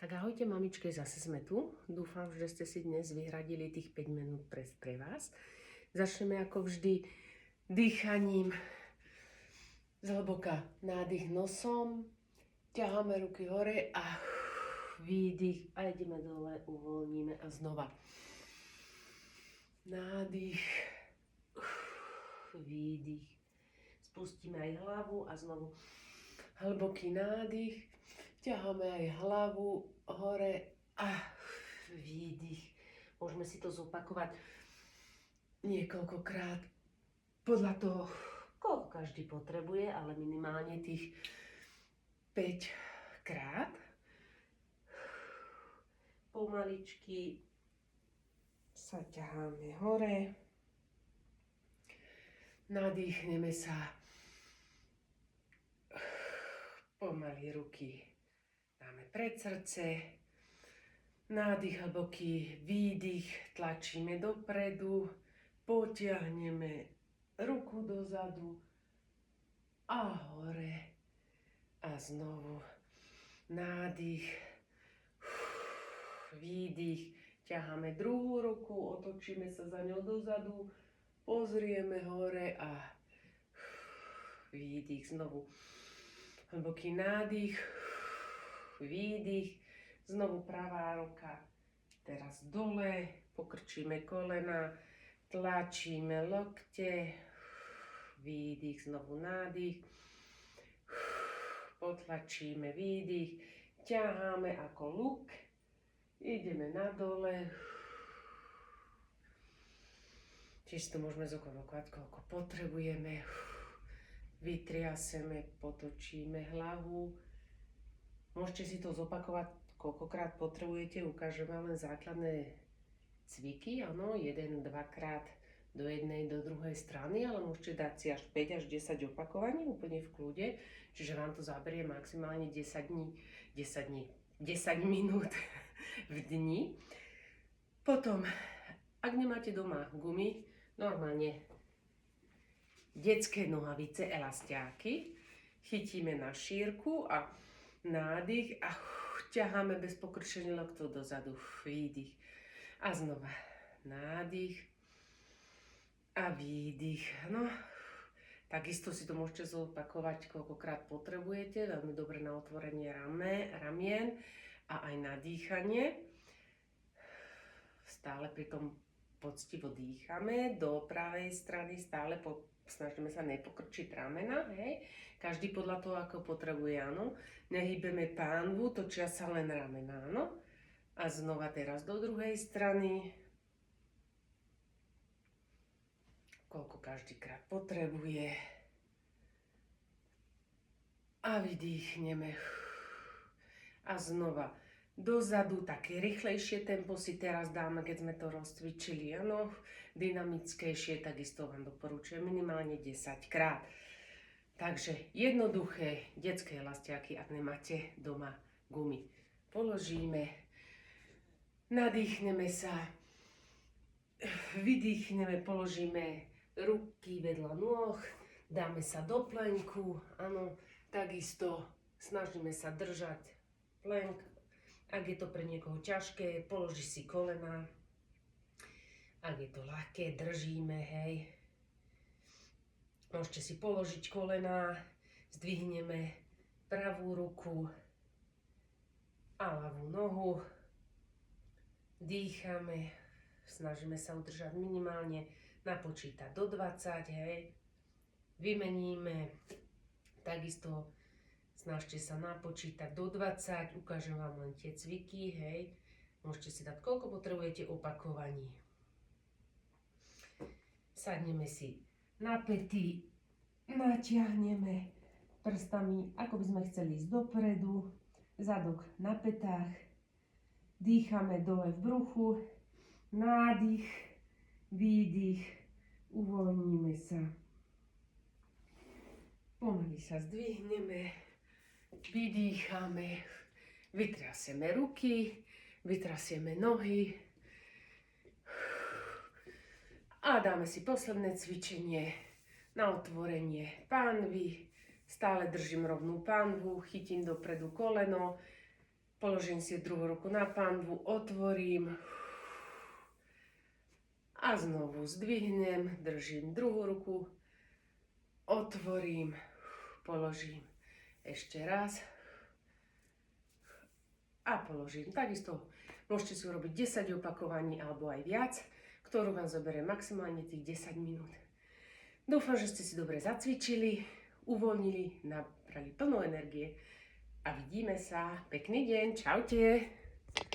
Tak ahojte mamičky, zase sme tu. Dúfam, že ste si dnes vyhradili tých 5 minút pre vás. Začneme ako vždy dýchaním. Zhlboka nádych nosom, ťaháme ruky hore a výdych a ideme dole, uvoľníme a znova. Nádych, výdych. Spustíme aj hlavu a znovu hlboký nádych. Ťaháme aj hlavu hore a výdych. Môžeme si to zopakovať niekoľkokrát podľa toho, koľko každý potrebuje, ale minimálne tých 5 krát. Pomaličky sa ťaháme hore. Nadýchneme sa. Pomaly ruky dáme pred srdce, nádych hlboký, výdych, tlačíme dopredu, potiahneme ruku dozadu a hore a znovu nádych, výdych, ťaháme druhú ruku, otočíme sa za ňou dozadu, pozrieme hore a výdych, znovu hlboký nádych, výdych, znovu pravá ruka, teraz dole, pokrčíme kolena, tlačíme lokte, výdych, znovu nádych, potlačíme výdych, ťaháme ako luk, ideme nadole, tiež to môžeme zopakovať, koľko potrebujeme, vytriaseme, potočíme hlavu. Môžete si to zopakovať, koľkokrát potrebujete, ukážem vám len základné cviky, áno, 1-2 krát do jednej, do druhej strany, ale môžete dať si až 5 až 10 opakovaní úplne v kľude, čiže vám to zaberie maximálne 10 minút v dni. Potom, ak nemáte doma gumy, normálne detské nohavice, elastiáky, chytíme na šírku a nádych a ťaháme bez pokrčenia loktov dozadu, výdych a znova nádych a výdych. No, takisto si to môžete zopakovať, koľkokrát potrebujete, veľmi dobre na otvorenie ramien a aj na dýchanie. Stále pri tom poctivo dýchame do pravej strany, stále snažíme sa nepokrčiť ramena, hej. Každý podľa toho, ako potrebuje, áno. Nehybeme pánvu, točia sa len ramena, áno. A znova teraz do druhej strany. Koľko každý krát potrebuje. A vydýchneme. A znova dozadu, také rýchlejšie tempo si teraz dáme, keď sme to rozcvičili, áno. Dynamickejšie, takisto vám doporučujem minimálne 10 krát. Takže jednoduché detské elastiaky, ak nemáte doma gumy. Položíme, nadýchneme sa, vydýchneme, položíme ruky vedľa nôh, dáme sa do plenku, áno, takisto snažíme sa držať plenk. Ak je to pre niekoho ťažké, položí si kolena. Ak je to ľahké, držíme, hej. Môžete si položiť kolená, zdvihneme pravú ruku a ľavú nohu. Dýchame, snažíme sa udržať minimálne, napočítať do 20, hej. Vymeníme, takisto snažte sa napočítať do 20, ukážem vám len tie cviky, hej. Môžete si dať, koľko potrebujete opakovaní. Sadneme si na päty, natiahneme prstami, ako by sme chceli ísť dopredu, zadok na pätách, dýchame dole v bruchu, nádych, výdych, uvoľníme sa. Pomaly sa zdvihneme, vydýchame, vytrasieme ruky, vytrasieme nohy a dáme si posledné cvičenie na otvorenie pánvy. Stále držím rovnú pánvu, chytím dopredu koleno, Položím si druhú ruku na panvu, otvorím a znovu zdvihnem, držím druhú ruku, otvorím, položím ešte raz a položím. Takisto môžete si urobiť 10 opakovaní alebo aj viac, ktorú vám zoberie maximálne tých 10 minút. Dúfam, že ste si dobre zacvičili, uvoľnili, nabrali plno energie a vidíme sa. Pekný deň, čaute.